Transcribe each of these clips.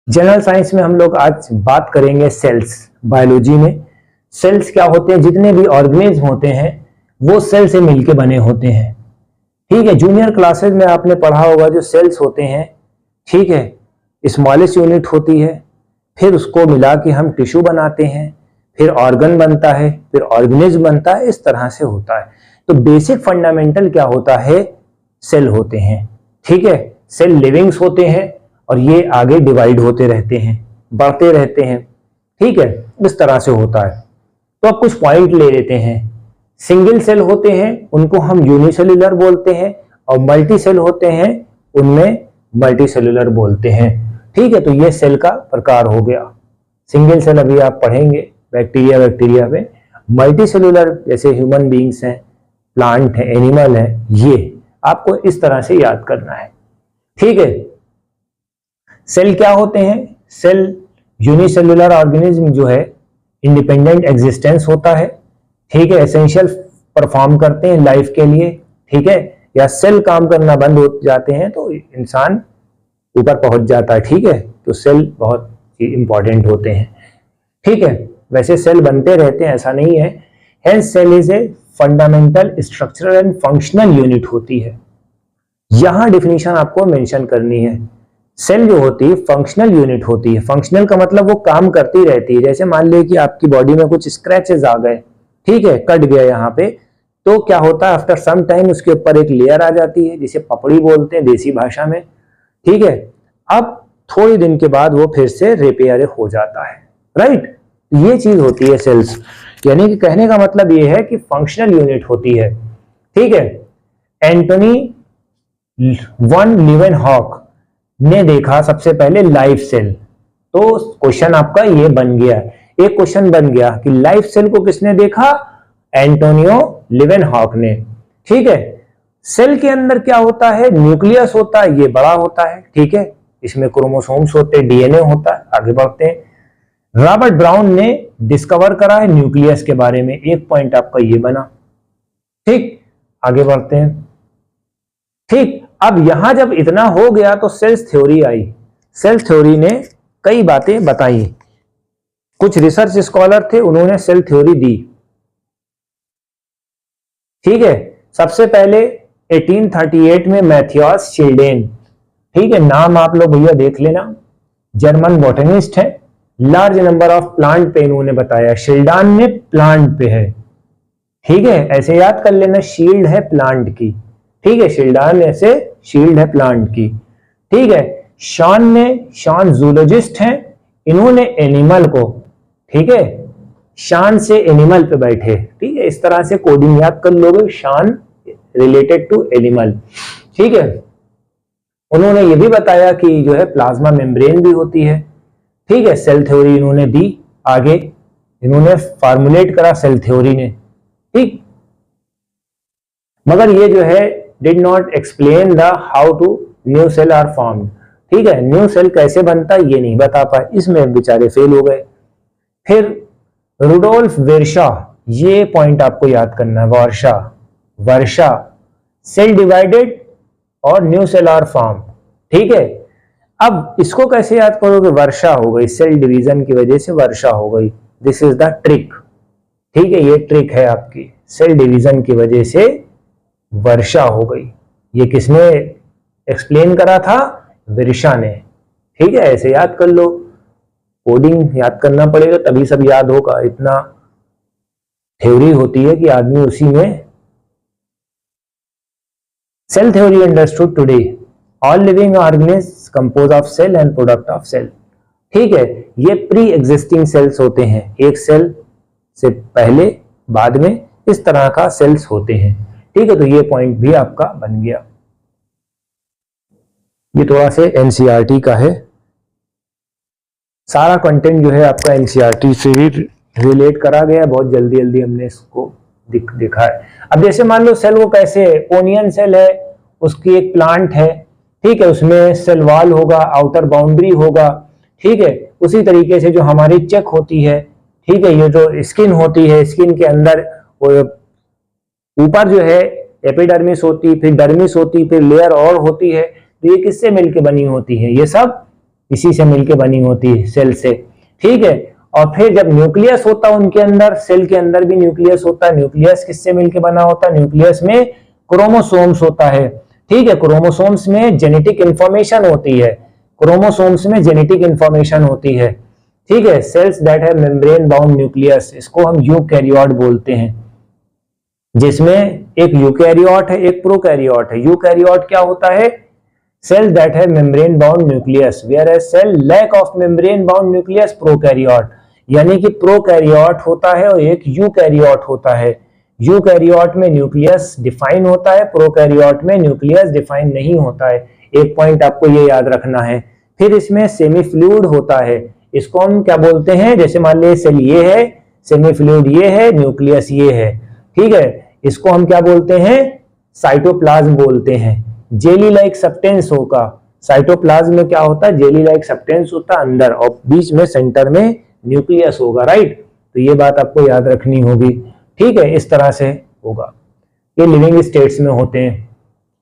General science में हम लोग आज बात करेंगे सेल्स। बायोलॉजी में सेल्स क्या होते हैं, जितने भी ऑर्गेनिज्म होते हैं वो सेल से मिलके बने होते हैं। ठीक है, जूनियर क्लासेस में आपने पढ़ा होगा जो सेल्स होते हैं, ठीक है, स्मॉलेस्ट यूनिट होती है, फिर उसको मिला के हम टिश्यू बनाते हैं, फिर ऑर्गन बनता है, फिर ऑर्गेनिज्म बनता है, इस तरह से होता है। तो बेसिक फंडामेंटल क्या होता है, सेल होते हैं। ठीक है, सेल लिविंग्स होते हैं और ये आगे डिवाइड होते रहते हैं, बढ़ते रहते हैं। ठीक है, इस तरह से होता है। तो अब कुछ पॉइंट ले लेते हैं। सिंगल सेल होते हैं उनको हम यूनिसेल्युलर बोलते हैं, और मल्टी सेल होते हैं उनमें मल्टी सेल्युलर बोलते हैं। ठीक है, तो ये सेल का प्रकार हो गया। सिंगल सेल अभी आप पढ़ेंगे बैक्टीरिया में। मल्टी सेल्युलर जैसे ह्यूमन बींग्स हैं, प्लांट है, एनिमल है, ये आपको इस तरह से याद करना है। ठीक है, सेल क्या होते हैं, सेल यूनिसेल्युलर ऑर्गेनिज्म जो है इंडिपेंडेंट एग्जिस्टेंस होता है। ठीक है, एसेंशियल परफॉर्म करते हैं लाइफ के लिए। ठीक है, या सेल काम करना बंद हो जाते हैं तो इंसान ऊपर पहुंच जाता है। ठीक है, तो सेल बहुत ही इंपॉर्टेंट होते हैं। ठीक है, वैसे सेल बनते रहते हैं, ऐसा नहीं है। Hence cell is a fundamental structural and functional unit होती है। यहां डिफिनीशन आपको मेंशन करनी है। सेल जो होती है फंक्शनल यूनिट होती है। फंक्शनल का मतलब वो काम करती रहती है। जैसे मान लीजिए कि आपकी बॉडी में कुछ स्क्रैचेस आ गए, ठीक है, कट गया यहाँ पे, तो क्या होता है, आफ्टर सम टाइम उसके ऊपर एक लेयर आ जाती है जिसे पपड़ी बोलते हैं देसी भाषा में। ठीक है, अब थोड़ी दिन के बाद वो फिर से रिपेयर हो जाता है। राइट, ये चीज होती है सेल्स। यानी कि कहने का मतलब ये है कि फंक्शनल यूनिट होती है। ठीक है, एंटोनी वन लीवेनहॉक ने देखा सबसे पहले लाइफ सेल। तो क्वेश्चन आपका ये बन गया, एक क्वेश्चन बन गया कि लाइफ सेल को किसने देखा, एंटोनियो लीवेनहॉक ने। ठीक है, सेल के अंदर क्या होता है, न्यूक्लियस होता है, ये बड़ा होता है। ठीक है, इसमें क्रोमोसोम्स होते हैं, डीएनए होता है। आगे बढ़ते हैं। रॉबर्ट ब्राउन ने डिस्कवर करा है न्यूक्लियस के बारे में, एक पॉइंट आपका ये बना। ठीक, आगे बढ़ते हैं। ठीक, अब यहां जब इतना हो गया तो सेल्स थ्योरी आई। सेल्स थ्योरी ने कई बातें बताई। कुछ रिसर्च स्कॉलर थे, उन्होंने सेल थ्योरी दी। ठीक है, सबसे पहले 1838 में मैथियस शिल्डेन, ठीक है, नाम आप लोग भैया देख लेना, जर्मन बॉटनिस्ट है। लार्ज नंबर ऑफ प्लांट पे इन्होंने बताया। शिल्डान में प्लांट पे है। ठीक है, ऐसे याद कर लेना, शील्ड है प्लांट की। ठीक है, शिल्डान ऐसे शील्ड है प्लांट की। ठीक है, शॉन जूलॉजिस्ट हैं, इन्होंने एनिमल को, ठीक है, शान से एनिमल पे बैठे। ठीक है, इस तरह से कोडिंग याद कर लोगे, शान रिलेटेड टू एनिमल। ठीक है, उन्होंने ये भी बताया कि जो है प्लाज्मा मेम्ब्रेन भी होती है। ठीक है, सेल थ्योरी इन्होंने दी। आगे इन्होंने फॉर्मुलेट करा सेल थ्योरी ने। ठीक, मगर ये जो है did not explain the how to new cell are formed. ठीक है, न्यू सेल कैसे बनता है ये नहीं बता पाए, इसमें बेचारे फेल हो गए। फिर रुडोल्फ वेरशा, ये पॉइंट आपको याद करना है, वर्षा, सेल डिवाइडेड और न्यू सेल आर फॉर्म। ठीक है, अब इसको कैसे याद करोगे, वर्षा हो गई, सेल डिवीजन की वजह से वर्षा हो गई। This is the trick. ठीक है, ये ट्रिक है आपकी, सेल डिवीजन की वजह से वर्षा हो गई। ये किसने एक्सप्लेन करा था, विरशा ने। ठीक है, ऐसे याद कर लो, कोडिंग याद करना पड़ेगा तभी सब याद होगा। इतना थ्योरी होती है कि आदमी उसी में। Cell theory understood today, all living organism compose of cell and product of cell. ठीक है, ये प्री एग्जिस्टिंग सेल्स होते हैं, एक सेल से पहले बाद में इस तरह का सेल्स होते हैं। ठीक है, तो ये पॉइंट भी आपका बन गया। ये थोड़ा से एनसीईआरटी का है, सारा कंटेंट जो है आपका एनसीईआरटी से ही रिलेट करा गया। बहुत जल्दी जल्दी हमने इसको दिखा है। अब जैसे मान लो सेल वो कैसे, ओनियन सेल है, उसकी एक प्लांट है। ठीक है, उसमें सेल वॉल होगा, आउटर बाउंड्री होगा। ठीक है, उसी तरीके से जो हमारी चेक होती है, ठीक है, ये जो स्किन होती है, स्किन के अंदर वो ऊपर जो है एपिडर्मिस होती, फिर डर्मिस होती, फिर लेयर और होती है। तो ये किससे मिलके बनी होती है, ये सब इसी से मिलके बनी होती है, सेल से, ठीक है। और फिर जब न्यूक्लियस होता है उनके अंदर, सेल के अंदर भी न्यूक्लियस होता है। न्यूक्लियस किससे मिलके बना होता है? न्यूक्लियस में क्रोमोसोम्स होता है, ठीक है। क्रोमोसोम्स में जेनेटिक इंफॉर्मेशन होती है, क्रोमोसोम्स में जेनेटिक इंफॉर्मेशन होती है, ठीक है। Cells that have membrane bound nucleus, इसको हम यूकैरियोट बोलते हैं, जिसमें एक यूकैरियोट है, एक प्रोकैरियोट है। यूकैरियोट क्या होता है? Cell that have membrane bound nucleus, where as cell lack of membrane bound nucleus prokaryote. यानी कि प्रोकैरियोट होता है और एक यूकैरियोट होता है। यूकैरियोट में न्यूक्लियस डिफाइन होता है, प्रोकैरियोट में न्यूक्लियस डिफाइन नहीं होता है। एक पॉइंट आपको ये याद रखना है। फिर इसमें सेमी फ्लूइड होता है, इसको हम क्या बोलते हैं? जैसे मान लीजिए सेल ये है, सेमी फ्लूइड ये है, न्यूक्लियस ये है, ठीक है। इसको हम क्या बोलते हैं? साइटोप्लाज्म बोलते हैं। जेली लाइक सब्सटेंस होगा, साइटोप्लाज्म में क्या होता है? जेली लाइक सब्सटेंस होता है अंदर, और बीच में सेंटर में न्यूक्लियस होगा, राइट। तो ये बात आपको याद रखनी होगी, ठीक है। इस तरह से होगा, ये लिविंग स्टेट्स में होते हैं,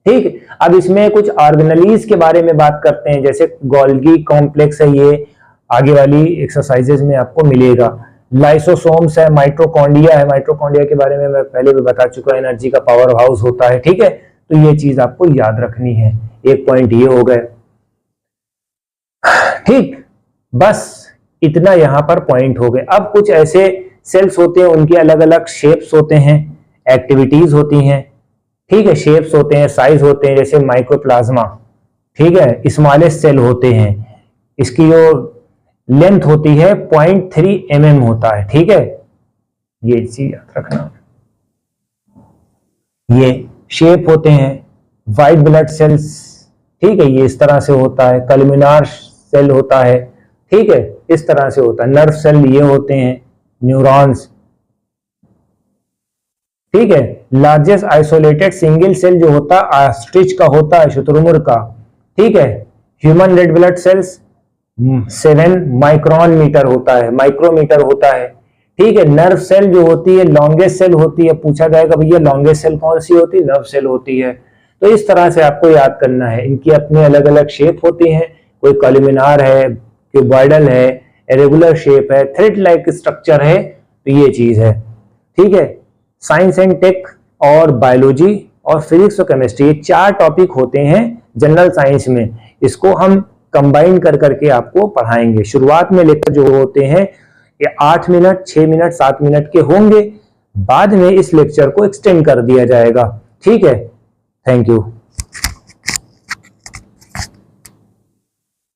ठीक। अब इसमें कुछ ऑर्गेनेलीज के बारे में बात करते हैं, जैसे गोल्गी कॉम्प्लेक्स है, ये आगे वाली एक्सरसाइजेज में आपको मिलेगा। लाइसोसोम्स है, माइटोकॉन्ड्रिया है, माइटोकॉन्ड्रिया के बारे में मैं पहले भी बता चुका, एनर्जी का पावर हाउस होता है, ठीक है। तो ये चीज आपको याद रखनी है। एक पॉइंट ये हो गए, ठीक। बस इतना यहां पर पॉइंट हो गए। अब कुछ ऐसे सेल्स होते हैं, उनके अलग अलग शेप्स होते हैं, एक्टिविटीज होती हैं, ठीक है। शेप्स होते हैं, साइज होते हैं, जैसे माइक्रोप्लाज्मा, ठीक है, स्मॉलेस्ट सेल होते हैं, इसकी जो लेंथ होती है 0.3 mm होता है, ठीक है। ये चीज याद रखना। ये शेप होते हैं, व्हाइट ब्लड सेल्स, ठीक है, ये इस तरह से होता है। कल्मिनार सेल होता है, ठीक है, इस तरह से होता है। नर्व सेल ये होते हैं, न्यूरॉन्स, ठीक है। लार्जेस्ट आइसोलेटेड सिंगल सेल जो होता है ऑस्ट्रिच का होता है, शुतुरमुर्ग का, ठीक है। Human red blood cells 7 micron meter होता है, माइक्रोमीटर होता है, ठीक है। नर्व सेल जो होती है लॉन्गेस्ट सेल होती है, पूछा जाएगा भैया लॉन्गेस्ट सेल कौन सी होती है? नर्व सेल होती है। तो इस तरह से आपको याद करना है, इनकी अपने अलग अलग शेप होती हैं, कोई कॉलमिनार है, क्यूबॉइडल है, इरेगुलर शेप है, थ्रेड लाइक स्ट्रक्चर है, तो ये चीज है, ठीक है। साइंस एंड टेक और बायोलॉजी और फिजिक्स और केमिस्ट्री, ये 4 टॉपिक होते हैं जनरल साइंस में, इसको हम कंबाइन कर करके आपको पढ़ाएंगे। शुरुआत में लेक्चर जो होते हैं ये 8 मिनट, 6 मिनट, 7 मिनट के होंगे, बाद में इस लेक्चर को एक्सटेंड कर दिया जाएगा, ठीक है। Thank you.